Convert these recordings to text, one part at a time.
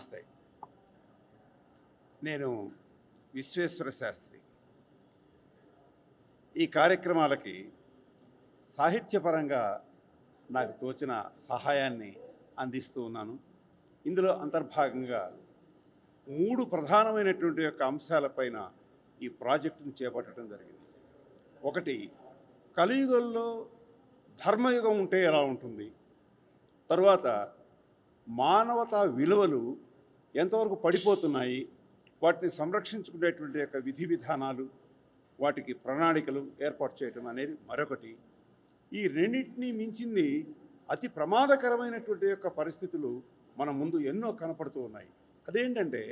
నమస్తే. నేను విశ్వేశ్వర శాస్త్రి. ఈ కార్యక్రమాలకి సాహిత్యపరంగా నాకు తోచిన సహాయాన్ని అందిస్తూ ఉన్నాను. ఇందులో అంతర్భాగంగా 3 ప్రధానమైనటువంటి యొక్క అంశాలపైన ఈ ప్రాజెక్టును చేపట్టడం జరిగింది. ఒకటి, కలియుగంలో ధర్మయుగం ఉంటే ఎలా ఉంటుంది, తరువాత మానవతా విలువలు ఎంతవరకు పడిపోతున్నాయి, వాటిని సంరక్షించుకునేటువంటి యొక్క విధి విధానాలు, వాటికి ప్రణాళికలు ఏర్పాటు చేయడం అనేది మరొకటి. ఈ రెండింటినీ మించింది అతి ప్రమాదకరమైనటువంటి యొక్క పరిస్థితులు మన ముందు ఎన్నో కనపడుతూ ఉన్నాయి. అదేంటంటే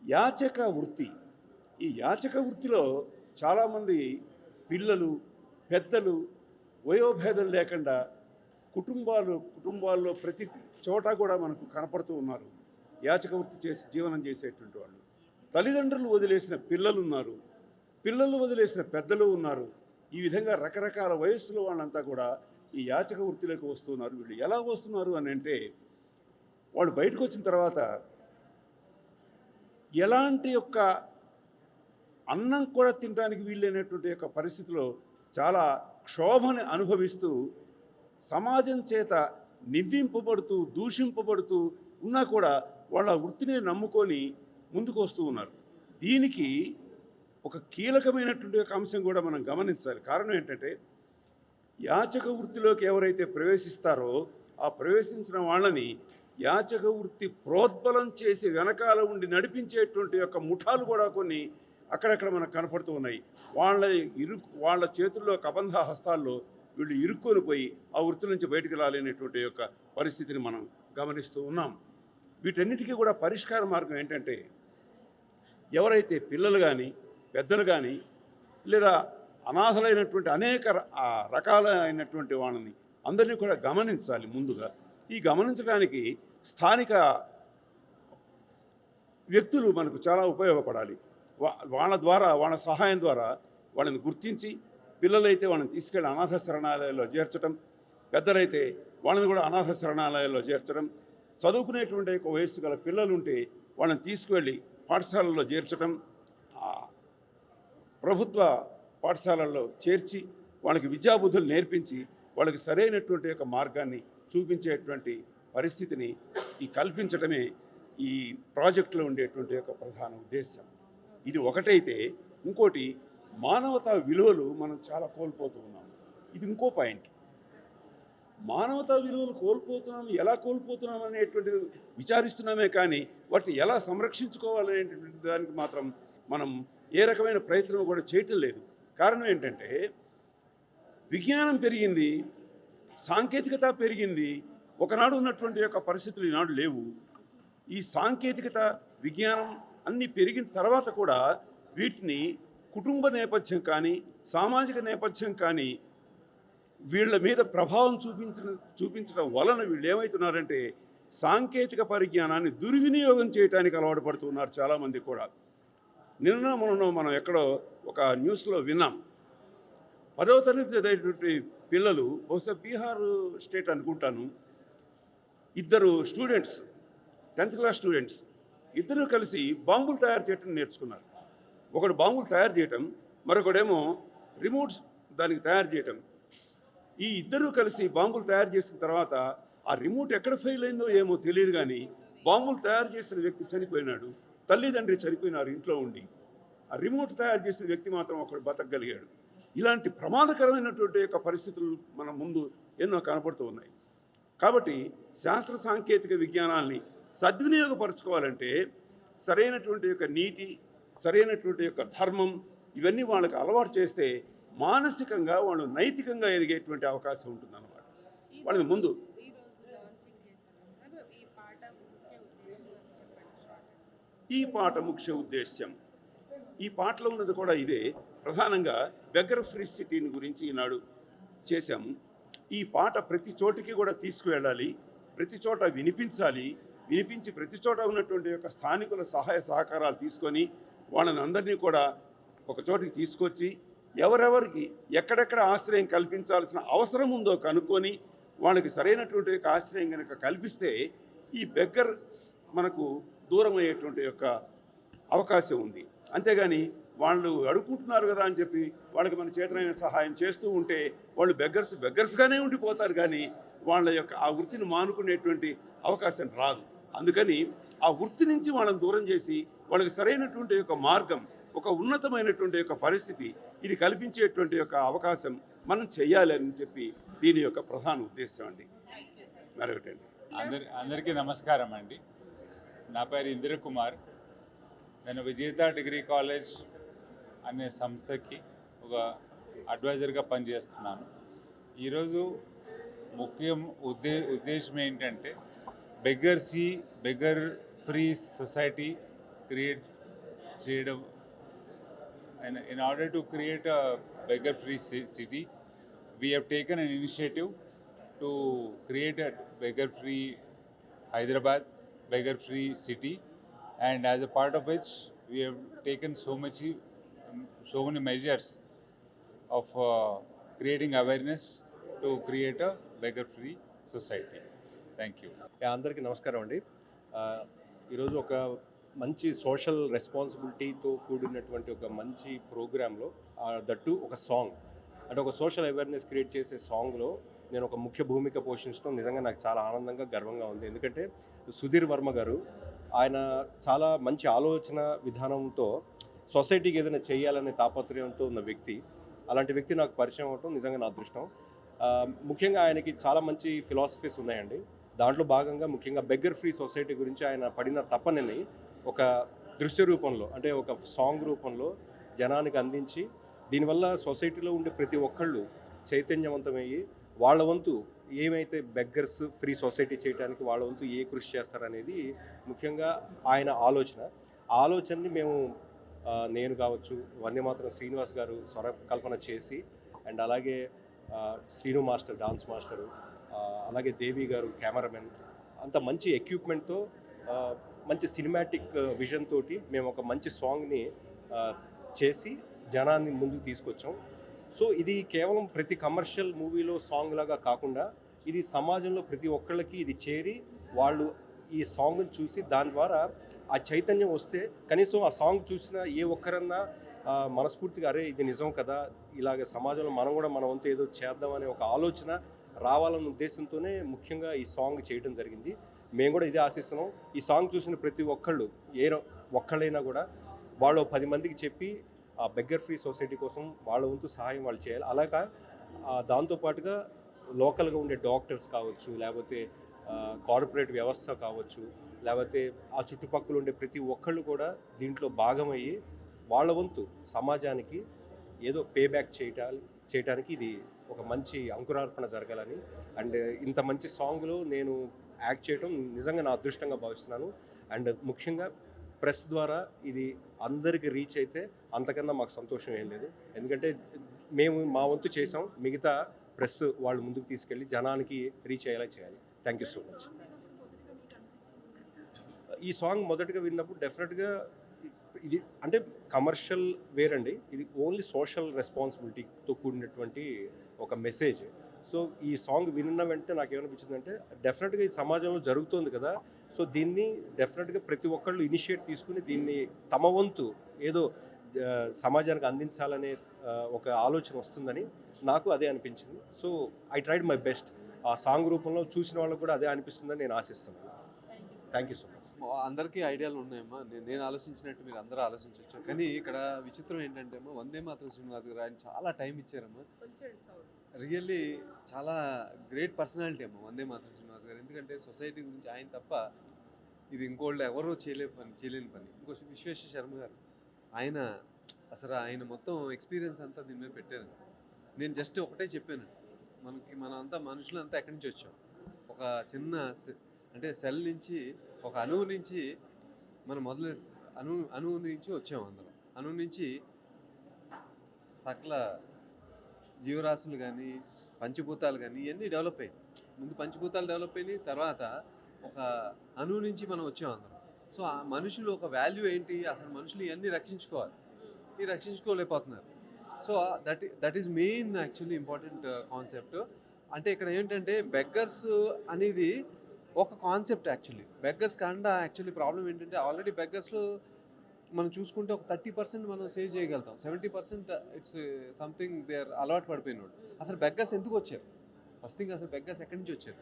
యాచక వృత్తి. ఈ యాచక వృత్తిలో చాలామంది పిల్లలు, పెద్దలు, వయోభేదం లేకుండా కుటుంబాల్లో ప్రతి చోట కూడా మనకు కనపడుతూ ఉన్నారు. యాచక వృత్తి చేసి జీవనం చేసేటువంటి వాళ్ళు. తల్లిదండ్రులు వదిలేసిన పిల్లలు ఉన్నారు, పిల్లలు వదిలేసిన పెద్దలు ఉన్నారు. ఈ విధంగా రకరకాల వయస్సులో వాళ్ళంతా కూడా ఈ యాచక వృత్తిలోకి వస్తున్నారు. వీళ్ళు ఎలా వస్తున్నారు అని అంటే, వాళ్ళు బయటకు వచ్చిన తర్వాత ఎలాంటి యొక్క అన్నం కూడా తినడానికి వీలైనటువంటి యొక్క పరిస్థితిలో చాలా క్షోభని అనుభవిస్తూ సమాజం చేత నిందింపబడుతూ దూషింపబడుతూ ఉన్నా కూడా వాళ్ళ వృత్తిని నమ్ముకొని ముందుకు వస్తూ ఉన్నారు. దీనికి ఒక కీలకమైనటువంటి ఒక అంశం కూడా మనం గమనించాలి. కారణం ఏంటంటే, యాచక వృత్తిలోకి ఎవరైతే ప్రవేశిస్తారో ఆ ప్రవేశించిన వాళ్ళని యాచక వృత్తి ప్రోద్బలం చేసి వెనకాల ఉండి నడిపించేటువంటి యొక్క ముఠాలు కూడా కొన్ని అక్కడక్కడ మనకు కనపడుతూ ఉన్నాయి. వాళ్ళ చేతుల్లో కబంధ హస్తాల్లో వీళ్ళు ఇరుక్కొని పోయి ఆ వృత్తి నుంచి బయటకు రాలేనటువంటి యొక్క పరిస్థితిని మనం గమనిస్తూ ఉన్నాం. వీటన్నిటికీ కూడా పరిష్కార మార్గం ఏంటంటే, ఎవరైతే పిల్లలు కానీ పెద్దలు కానీ లేదా అనాథలైనటువంటి అనేక రకాలైనటువంటి వాళ్ళని అందరినీ కూడా గమనించాలి. ముందుగా ఈ గమనించడానికి స్థానిక వ్యక్తులు మనకు చాలా ఉపయోగపడాలి. వాళ్ళ సహాయం ద్వారా వాళ్ళని గుర్తించి, పిల్లలైతే వాళ్ళని తీసుకెళ్ళి అనాథ శరణాలయాల్లో చేర్చడం, పెద్దలైతే వాళ్ళని కూడా అనాథ శరణాలయాల్లో చేర్చడం, చదువుకునేటువంటి ఒక వయస్సు గల పిల్లలు ఉంటే వాళ్ళని తీసుకువెళ్ళి పాఠశాలల్లో చేర్చడం, ప్రభుత్వ పాఠశాలల్లో చేర్చి వాళ్ళకి విద్యాబుద్ధులు నేర్పించి వాళ్ళకి సరైనటువంటి యొక్క మార్గాన్ని చూపించేటువంటి పరిస్థితిని కల్పించడమే ఈ ప్రాజెక్టులో ఉండేటువంటి యొక్క ప్రధాన ఉద్దేశం. ఇది ఒకటైతే, ఇంకోటి మానవతా విలువలు మనం చాలా కోల్పోతూ ఉన్నాం. ఇది ఇంకో పాయింట్. మానవతా విలువలు కోల్పోతున్నాం, ఎలా కోల్పోతున్నాం అనేటువంటిది విచారిస్తున్నామే కానీ వాటిని ఎలా సంరక్షించుకోవాలనేటువంటి దానికి మాత్రం మనం ఏ రకమైన ప్రయత్నం కూడా చేయటం లేదు. కారణం ఏంటంటే, విజ్ఞానం పెరిగింది, సాంకేతికత పెరిగింది. ఒకనాడు ఉన్నటువంటి యొక్క పరిస్థితులు ఈనాడు లేవు. ఈ సాంకేతికత, విజ్ఞానం అన్నీ పెరిగిన తర్వాత కూడా వీటిని కుటుంబ నేపథ్యం కానీ సామాజిక నేపథ్యం కానీ వీళ్ళ మీద ప్రభావం చూపించడం వలన వీళ్ళు ఏమవుతున్నారంటే, సాంకేతిక పరిజ్ఞానాన్ని దుర్వినియోగం చేయడానికి అలవాటు పడుతున్నారు చాలామంది కూడా. మొన్న మనం ఎక్కడో ఒక న్యూస్లో విన్నాం. 10వ తరగతి చదివేటువంటి పిల్లలు, బహుశా బీహార్ స్టేట్ అనుకుంటాను, 2 స్టూడెంట్స్, 10th క్లాస్ స్టూడెంట్స్, ఇద్దరు కలిసి బాంబులు తయారు చేయడం నేర్చుకున్నారు. ఒకడు బాంబులు తయారు చేయటం, మరొకడేమో రిమోట్స్ దానికి తయారు చేయటం. ఈ ఇద్దరూ కలిసి బాంబులు తయారు చేసిన తర్వాత ఆ రిమోట్ ఎక్కడ ఫెయిల్ అయిందో ఏమో తెలియదు కానీ బాంబులు తయారు చేసిన వ్యక్తి చనిపోయినాడు, తల్లిదండ్రి చనిపోయినారు ఇంట్లో ఉండి. ఆ రిమోట్ తయారు చేసిన వ్యక్తి మాత్రం ఒకడు బతకగలిగాడు. ఇలాంటి ప్రమాదకరమైనటువంటి యొక్క పరిస్థితులు మన ముందు ఎన్నో కనపడుతూ ఉన్నాయి. కాబట్టి శాస్త్ర సాంకేతిక విజ్ఞానాల్ని సద్వినియోగపరచుకోవాలంటే సరైనటువంటి యొక్క నీతి, సరైనటువంటి యొక్క ధర్మం, ఇవన్నీ వాళ్ళకి అలవాటు చేస్తే మానసికంగా వాళ్ళు నైతికంగా ఎదిగేటువంటి అవకాశం ఉంటుందన్నమాట. వాళ్ళని ముందు ఈ పాట ముఖ్య ఉద్దేశ్యం, ఈ పాటలో ఉన్నది కూడా ఇదే. ప్రధానంగా బెగ్గర్ ఫ్రీ సిటీని గురించి ఈనాడు చేశాము. ఈ పాట ప్రతి చోటికి కూడా తీసుకువెళ్ళాలి, ప్రతి చోట వినిపించాలి. వినిపించి ప్రతి చోట ఉన్నటువంటి యొక్క స్థానికుల సహాయ సహకారాలు తీసుకొని వాళ్ళని అందరినీ కూడా ఒక చోటికి తీసుకొచ్చి ఎవరెవరికి ఎక్కడెక్కడ ఆశ్రయం కల్పించాల్సిన అవసరం ఉందో కనుక్కొని వాళ్ళకి సరైనటువంటి ఆశ్రయం కనుక కల్పిస్తే ఈ బెగ్గర్ మనకు దూరం అయ్యేటువంటి యొక్క అవకాశం ఉంది. అంతేగాని వాళ్ళు అడుక్కుంటున్నారు కదా అని చెప్పి వాళ్ళకి మన చేతనైన సహాయం చేస్తూ ఉంటే వాళ్ళు బెగ్గర్స్గానే ఉండిపోతారు, కానీ వాళ్ళ యొక్క ఆ వృత్తిని మానుకునేటువంటి అవకాశం రాదు. అందుకని ఆ వృత్తి నుంచి వాళ్ళని దూరం చేసి వాళ్ళకి సరైనటువంటి యొక్క మార్గం, ఒక ఉన్నతమైనటువంటి యొక్క పరిస్థితి ఇది కల్పించేటువంటి యొక్క అవకాశం మనం చెయ్యాలని చెప్పి దీని యొక్క ప్రధాన ఉద్దేశం అండి. మరొకటండి, అందరికీ నమస్కారం అండి. నా పేరు ఇంద్ర కుమార్. నేను విజేత డిగ్రీ కాలేజ్ అనే సంస్థకి ఒక అడ్వైజర్గా పనిచేస్తున్నాను. ఈరోజు ముఖ్యం ఉద్దేశం ఏంటంటే బెగ్గర్ ఫ్రీ సొసైటీ క్రియేట్ చేయడం. In order to create a beggar free city, we have taken an initiative to create a beggar free Hyderabad, beggar free city, and as a part of which we have taken so many measures of creating awareness to create a beggar free society. Thank you. అందరికీ నమస్కారం అండి. ఈరోజు ఒక మంచి social రెస్పాన్సిబిలిటీతో కూడినటువంటి ఒక మంచి ప్రోగ్రాంలో దట్టు ఒక సాంగ్, అంటే ఒక సోషల్ అవేర్నెస్ క్రియేట్ చేసే సాంగ్లో నేను ఒక ముఖ్య భూమిక పోషించడం నిజంగా నాకు చాలా ఆనందంగా గర్వంగా ఉంది. ఎందుకంటే సుధీర్ వర్మ గారు ఆయన చాలా మంచి ఆలోచన విధానంతో సొసైటీకి ఏదైనా చేయాలనే తాపత్రయంతో ఉన్న వ్యక్తి. అలాంటి వ్యక్తి నాకు పరిచయం అవటం నిజంగా నా అదృష్టం. ముఖ్యంగా ఆయనకి చాలా మంచి ఫిలాసఫీస్ ఉన్నాయండి. దాంట్లో భాగంగా ముఖ్యంగా బెగ్గర్ ఫ్రీ సొసైటీ గురించి ఆయన పడిన తపనని ఒక దృశ్య రూపంలో, అంటే ఒక సాంగ్ రూపంలో జనానికి అందించి దీనివల్ల సొసైటీలో ఉండే ప్రతి ఒక్కళ్ళు చైతన్యవంతమయ్యి వాళ్ళ వంతు ఏమైతే బెగ్గర్స్ ఫ్రీ సొసైటీ చేయడానికి వాళ్ళ వంతు ఏ కృషి చేస్తారనేది ముఖ్యంగా ఆయన ఆలోచన. ఆ ఆలోచనని మేము నేను కావచ్చు, వందే మాత్రం శ్రీనివాస్ గారు స్వరకల్పన చేసి, అండ్ అలాగే శ్రీను మాస్టర్ డాన్స్ మాస్టరు, అలాగే దేవి గారు కెమెరామెన్, అంత మంచి ఎక్విప్మెంట్తో మంచి సినిమాటిక్ విజన్ తోటి మేము ఒక మంచి సాంగ్ని చేసి జనాన్ని ముందుకు తీసుకొచ్చాం. సో ఇది కేవలం ప్రతి కమర్షియల్ మూవీలో సాంగ్ లాగా కాకుండా ఇది సమాజంలో ప్రతి ఒక్కళ్ళకి ఇది చేరి వాళ్ళు ఈ సాంగ్ని చూసి దాని ద్వారా ఆ చైతన్యం వస్తే కనీసం ఆ సాంగ్ చూసిన ఏ ఒక్కరన్నా మనస్ఫూర్తిగా అరే ఇది నిజం కదా, ఇలాగ సమాజంలో మనం కూడా మన వంతు ఏదో చేద్దామనే ఒక ఆలోచన రావాలన్న ఉద్దేశంతోనే ముఖ్యంగా ఈ సాంగ్ చేయడం జరిగింది. మేము కూడా ఇదే ఆశిస్తున్నాం. ఈ సాంగ్ చూసిన ప్రతి ఒక్కళ్ళు ఒక్కళ్ళైనా కూడా వాళ్ళు 10 మందికి చెప్పి ఆ బెగ్గర్ ఫ్రీ సొసైటీ కోసం వాళ్ళ వంతు సహాయం వాళ్ళు చేయాలి. అలాగా దాంతోపాటుగా లోకల్గా ఉండే డాక్టర్స్ కావచ్చు, లేకపోతే కార్పొరేట్ వ్యవస్థ కావచ్చు, లేకపోతే ఆ చుట్టుపక్కల ఉండే ప్రతి ఒక్కళ్ళు కూడా దీంట్లో భాగమయ్యి వాళ్ళ వంతు సమాజానికి ఏదో పేబ్యాక్ చేయటానికి ఇది ఒక మంచి అంకురార్పణ జరగాలని, అండ్ ఇంత మంచి సాంగ్లో నేను యాక్ట్ చేయడం నిజంగా నా అదృష్టంగా భావిస్తున్నాను. అండ్ ముఖ్యంగా ప్రెస్ ద్వారా ఇది అందరికి రీచ్ అయితే అంతకన్నా మాకు సంతోషం ఏం లేదు. ఎందుకంటే మేము మా వంతు చేసాం, మిగతా ప్రెస్ వాళ్ళు ముందుకు తీసుకెళ్ళి జనానికి రీచ్ అయ్యేలా చేయాలి. Thank you so much. ఈ సాంగ్ మొదటగా విన్నప్పుడు డెఫినెట్గా ఇది అంటే కమర్షియల్ వేరండి, ఇది ఓన్లీ సోషల్ రెస్పాన్సిబిలిటీతో కూడినటువంటి ఒక మెసేజ్. సో ఈ సాంగ్ విన్న వెంటనే నాకు ఏమనిపించిందంటే డెఫినెట్గా ఇది సమాజంలో జరుగుతుంది కదా, సో దీన్ని డెఫినెట్గా ప్రతి ఒక్కళ్ళు ఇనిషియేట్ తీసుకుని దీన్ని తమ వంతు ఏదో సమాజానికి అందించాలనే ఒక ఆలోచన వస్తుందని నాకు అదే అనిపించింది. So I tried my best. ఆ సాంగ్ రూపంలో చూసిన వాళ్ళకు కూడా అదే అనిపిస్తుందని నేను ఆశిస్తున్నాను. Thank you so much. అందరికీ ఐడియాలు ఉన్నాయమ్మా, నేను ఆలోచించినట్టు మీరు అందరూ ఆలోచించవచ్చు. కానీ ఇక్కడ విచిత్రం ఏంటంటే అమ్మా, వందే మాత్రం శ్రీనివాస్ గారు ఆయన చాలా టైం ఇచ్చారమ్మా. రియల్లీ చాలా గ్రేట్ పర్సనాలిటీ అమ్మా వందే మాత్రం శ్రీనివాస్ గారు. ఎందుకంటే సొసైటీ గురించి ఆయన తప్ప ఇది ఇంకోళ్ళు ఎవరో చేయలేని పని. ఇంకో విశ్వేశ్వర శర్మ గారు, ఆయన మొత్తం ఎక్స్పీరియన్స్ అంతా దీని మీద పెట్టారు. నేను జస్ట్ ఒకటే చెప్పాను, మనంతా మనుషులంతా ఎక్కడి నుంచి వచ్చాం, ఒక చిన్న అంటే సెల్ నుంచి, ఒక అణువు నుంచి మనం అణువు నుంచి వచ్చాము. అందరం అణువు నుంచి సకల జీవరాశులు కానీ పంచభూతాలు కానీ ఇవన్నీ డెవలప్ అయ్యాయి. ముందు పంచభూతాలు డెవలప్ అయినాయి, తర్వాత ఒక అణువు నుంచి మనం వచ్చాం అందరం. సో ఆ మనుషులు ఒక వాల్యూ ఏంటి, అసలు మనుషులు ఇవన్నీ రక్షించుకోవాలి, ఇది రక్షించుకోలేకపోతున్నారు. So that is main actually important concept. అంటే ఇక్కడ ఏంటంటే బెగ్గర్స్ అనేది ఒక కాన్సెప్ట్ యాక్చువల్లీ బెగ్గర్స్ కాకుండా యాక్చువల్లీ ప్రాబ్లం ఏంటంటే ఆల్రెడీ బెగ్గర్స్లో మనం చూసుకుంటే ఒక 30% మనం సేవ్ చేయగలుగుతాం. 70% ఇట్స్ సంథింగ్ దే ఆర్ అలవాటు పడిపోయినోడు. అసలు బెగ్గర్స్ ఎందుకు వచ్చారు? ఫస్ట్ థింగ్ అసలు బెగ్గర్స్ ఎక్కడి నుంచి వచ్చారు,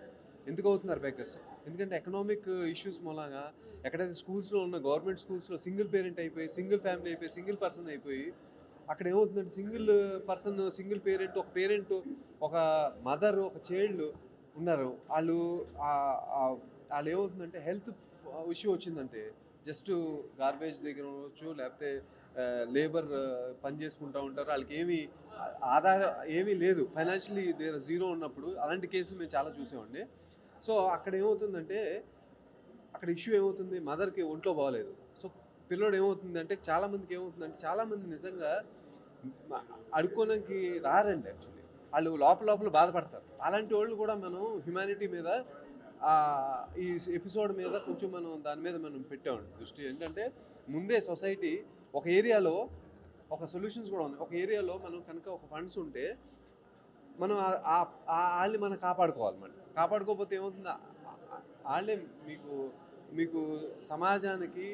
ఎందుకు అవుతున్నారు బెగ్గర్స్? ఎందుకంటే ఎకనామిక్ ఇష్యూస్ మూలంగా ఎక్కడైతే స్కూల్స్లో ఉన్న గవర్నమెంట్ స్కూల్స్లో సింగిల్ పేరెంట్ అయిపోయి, సింగిల్ ఫ్యామిలీ అయిపోయి, సింగిల్ పర్సన్ అయిపోయి, అక్కడ ఏమవుతుందంటే సింగిల్ పర్సన్, సింగిల్ పేరెంట్, ఒక పేరెంట్, ఒక మదర్, ఒక చైల్డ్ ఉన్నారు. వాళ్ళు ఏమవుతుందంటే హెల్త్ ఇష్యూ వచ్చిందంటే జస్ట్ గార్బేజ్ దగ్గర ఉండవచ్చు, లేకపోతే లేబర్ పని చేసుకుంటూ ఉంటారు, వాళ్ళకి ఆధారం ఏమీ లేదు, ఫైనాన్షియలీ దేర్ జీరో ఉన్నప్పుడు అలాంటి కేసులు మేము చాలా చూసామండి. సో అక్కడ ఏమవుతుందంటే అక్కడ ఇష్యూ ఏమవుతుంది, మదర్కి ఒంట్లో బాగలేదు. సో పిల్లోడు ఏమవుతుందంటే చాలామందికి ఏమవుతుందంటే చాలామంది నిజంగా అడుక్కోడానికి రారండి యాక్చువల్లీ, వాళ్ళు లోపల బాధపడతారు. అలాంటి వాళ్ళు కూడా మనం హ్యుమానిటీ మీద ఈ ఎపిసోడ్ మీద కొంచెం మనం దాని మీద మనం పెట్టామండి దృష్టి. ఏంటంటే ముందే సొసైటీ ఒక ఏరియాలో ఒక సొల్యూషన్స్ కూడా ఉంది. ఒక ఏరియాలో మనం కనుక ఒక ఫండ్స్ ఉంటే మనం వాళ్ళని మనం కాపాడుకోవాలి. మనం కాపాడుకోకపోతే ఏమవుతుంది, వాళ్ళే మీకు సమాజానికి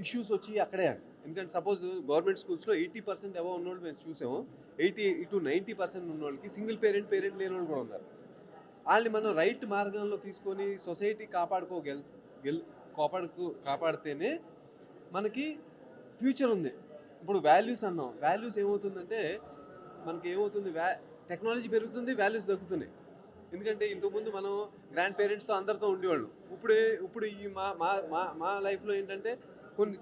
ఇష్యూస్ వచ్చి అక్కడే అండి. ఎందుకంటే సపోజ్ గవర్నమెంట్ స్కూల్స్లో 80% అబవ్ ఉన్నోళ్ళు మేము చూసాము, 80 to 90% ఉన్నోళ్ళకి సింగిల్ పేరెంట్ లేని వాళ్ళు కూడా ఉన్నారు. వాళ్ళని మనం రైట్ మార్గంలో తీసుకొని సొసైటీ కాపాడితేనే మనకి ఫ్యూచర్ ఉంది. ఇప్పుడు వాల్యూస్ అన్నాం, వాల్యూస్ ఏమవుతుందంటే మనకి ఏమవుతుంది, టెక్నాలజీ పెరుగుతుంది, వాల్యూస్ తగ్గుతున్నాయి. ఎందుకంటే ఇంతకుముందు మనం గ్రాండ్ పేరెంట్స్తో అందరితో ఉండేవాళ్ళు. ఇప్పుడు ఈ మా లైఫ్లో ఏంటంటే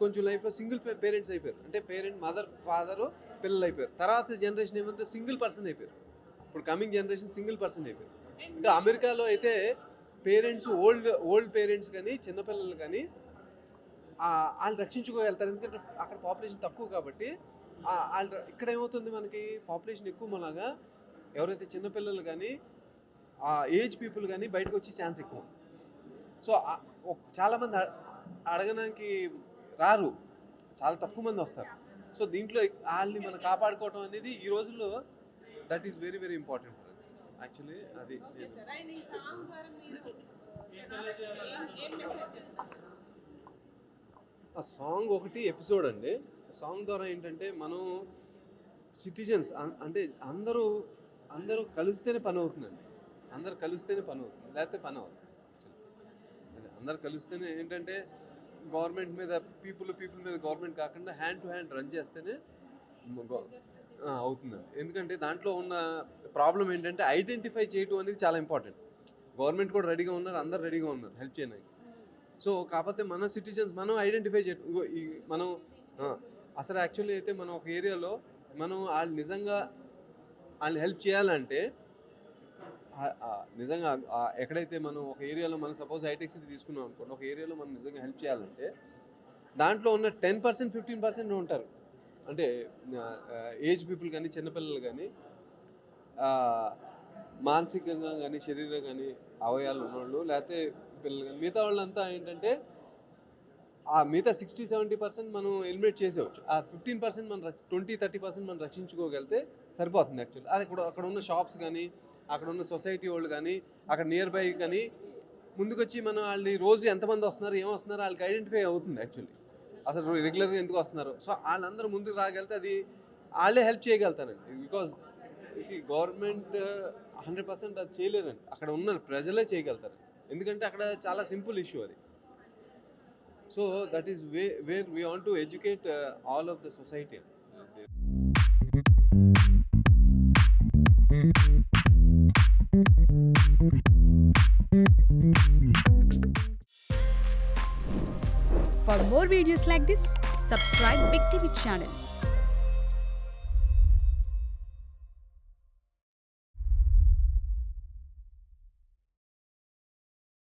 కొంచెం లైఫ్లో సింగిల్ పేరెంట్స్ అయిపోయారు. అంటే మదర్ ఫాదరు పిల్లలు అయిపోయారు. తర్వాత జనరేషన్ ఏమంటే సింగిల్ పర్సన్ అయిపోయారు. ఇప్పుడు కమింగ్ జనరేషన్ సింగిల్ పర్సన్ అయిపోయారు. అంటే అమెరికాలో అయితే పేరెంట్స్ ఓల్డ్ పేరెంట్స్ కానీ చిన్నపిల్లలు కానీ వాళ్ళు రక్షించుకోగలుగుతారు. ఎందుకంటే అక్కడ పాపులేషన్ తక్కువ కాబట్టి. ఇక్కడ ఏమవుతుంది, మనకి పాపులేషన్ ఎక్కువ మనగా ఎవరైతే చిన్నపిల్లలు కానీ ఏజ్ పీపుల్ కానీ బయటకు వచ్చే ఛాన్స్ ఎక్కువ. సో చాలామంది అడగడానికి రారు, చాలా తక్కువ మంది వస్తారు. సో దీంట్లో వాళ్ళని మనం కాపాడుకోవటం అనేది ఈ రోజుల్లో that is very very important for us actually. అది ఆ సాంగ్ ఒకటి ఎపిసోడ్ అండి. సాంగ్ ద్వారా ఏంటంటే మనం సిటిజన్స్ అంటే అందరూ కలిస్తేనే పని అవుతుందండి. అందరు కలిస్తేనే పని అవుతుంది, లేకపోతే పని అవుతుంది. అందరు కలిస్తేనే ఏంటంటే గవర్నమెంట్ మీద పీపుల్ మీద గవర్నమెంట్ కాకుండా హ్యాండ్ టు హ్యాండ్ రన్ చేస్తేనే అవుతుందండి. ఎందుకంటే దాంట్లో ఉన్న ప్రాబ్లం ఏంటంటే ఐడెంటిఫై చేయటం అనేది చాలా ఇంపార్టెంట్. గవర్నమెంట్ కూడా రెడీగా ఉన్నారు, అందరు రెడీగా ఉన్నారు హెల్ప్ చేయడానికి. సో కాకపోతే మన సిటిజన్స్ మనం ఐడెంటిఫై చేయటం, మనం అసలు యాక్చువల్లీ అయితే మనం ఒక ఏరియాలో మనం వాళ్ళు నిజంగా వాళ్ళని హెల్ప్ చేయాలంటే నిజంగా ఎక్కడైతే మనం ఒక ఏరియాలో మనం సపోజ్ హైటెక్ సిటీ తీసుకున్నాం అనుకోండి, ఒక ఏరియాలో మనం నిజంగా హెల్ప్ చేయాలంటే దాంట్లో ఉన్న 10% 15% ఉంటారు. అంటే ఏజ్ పీపుల్ కానీ చిన్నపిల్లలు కానీ మానసికంగా కానీ శరీరంగా కానీ అవయవాలు ఉన్నవాళ్ళు, లేకపోతే పిల్లలు కానీ, మిగతా వాళ్ళంతా ఏంటంటే మిగతా 60-70% మనం ఎలిమినేట్ చేసేవచ్చు. 15% మనం 20-30% మనం రక్షించుకోగలిగితే సరిపోతుంది యాక్చువల్లీ. అది అక్కడ ఉన్న షాప్స్ కానీ, అక్కడ ఉన్న సొసైటీ వాళ్ళు కానీ, అక్కడ నియర్ బై కానీ ముందుకొచ్చి మనం వాళ్ళని రోజు ఎంతమంది వస్తున్నారు, ఏమొస్తున్నారు వాళ్ళకి ఐడెంటిఫై అవుతుంది యాక్చువల్లీ. అసలు రెగ్యులర్గా ఎందుకు వస్తున్నారు. సో వాళ్ళందరూ ముందుకు రాగలిగితే అది వాళ్ళే హెల్ప్ చేయగలుగుతారండి. బికాజ్ గవర్నమెంట్ 100% అది చేయలేరండి, అక్కడ ఉన్న ప్రజలే చేయగలుగుతారు. ఎందుకంటే అక్కడ చాలా సింపుల్ ఇష్యూ అది. So that is where we want to educate all of the society. For more videos like this, subscribe Big TV channel.